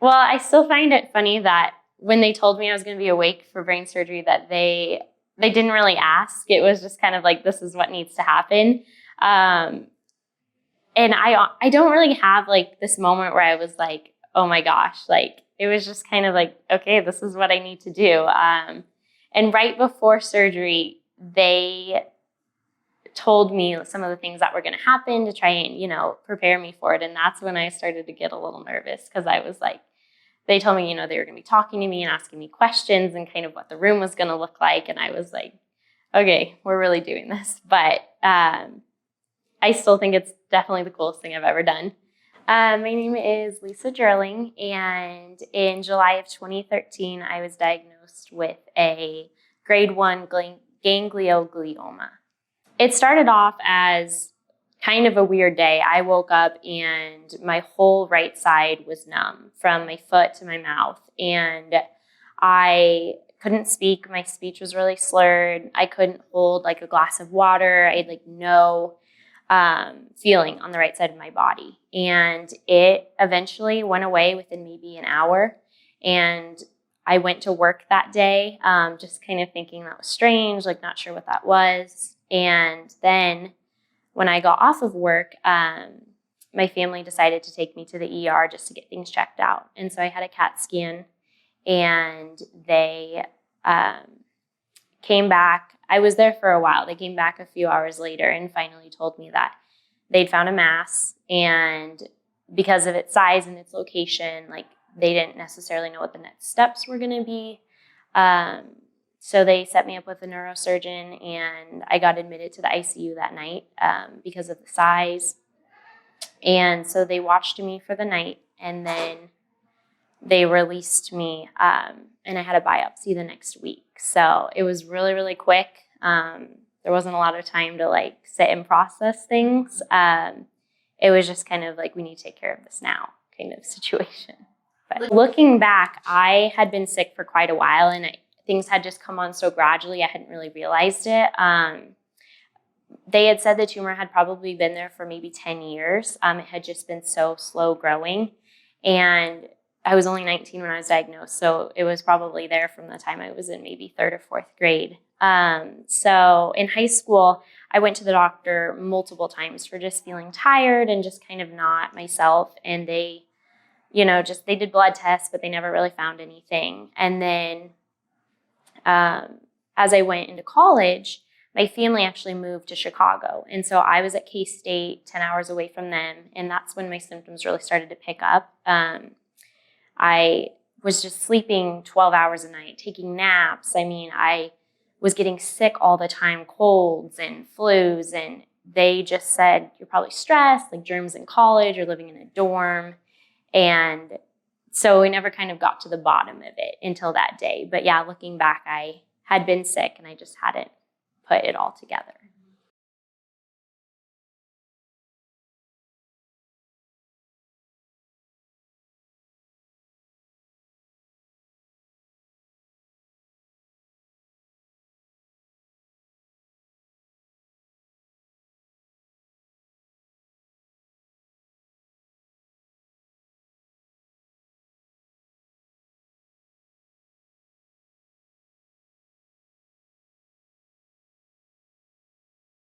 Well, I still find it funny that when they told me I was going to be awake for brain surgery, that they didn't really ask. It was just kind of like, this is what needs to happen. Um, and I don't really have like this moment where I was like, oh my gosh, like it was just kind of like, okay, this is what I need to do. And right before surgery, they told me some of the things that were going to happen to try and, prepare me for it. And that's when I started to get a little nervous, because I was like, they told me, they were going to be talking to me and asking me questions and kind of what the room was going to look like. And I was like, okay, we're really doing this. But I still think it's definitely the coolest thing I've ever done. My name is Lisa Gerling, and in July of 2013, I was diagnosed with a grade 1 ganglioglioma. It started off as kind of a weird day. I woke up and my whole right side was numb from my foot to my mouth, and I couldn't speak. My speech was really slurred. I couldn't hold like a glass of water. I had like no feeling on the right side of my body. And it eventually went away within maybe an hour. And I went to work that day, just kind of thinking that was strange, like not sure what that was. And then when I got off of work, my family decided to take me to the ER just to get things checked out. And so I had a CAT scan, and they came back. I was there for a while. They came back a few hours later and finally told me that they'd found a mass, and because of its size and its location, like they didn't necessarily know what the next steps were going to be. So they set me up with a neurosurgeon, and I got admitted to the ICU that night because of the size. And so they watched me for the night, and then they released me, and I had a biopsy the next week. So it was really, really quick. There wasn't a lot of time to like sit and process things. It was just kind of like, we need to take care of this now kind of situation. But looking back, I had been sick for quite a while, and things had just come on so gradually, I hadn't really realized it. They had said the tumor had probably been there for maybe 10 years. It had just been so slow growing. And I was only 19 when I was diagnosed, so it was probably there from the time I was in maybe 3rd or 4th grade. So in high school, I went to the doctor multiple times for just feeling tired and just kind of not myself. And they, they did blood tests, but they never really found anything. And then as I went into college, my family actually moved to Chicago. And so I was at K-State, 10 hours away from them. And that's when my symptoms really started to pick up. I was just sleeping 12 hours a night, taking naps. I mean, I was getting sick all the time, colds and flus. And they just said, you're probably stressed, like germs in college, you're living in a dorm. And so we never kind of got to the bottom of it until that day. But yeah, looking back, I had been sick and I just hadn't put it all together.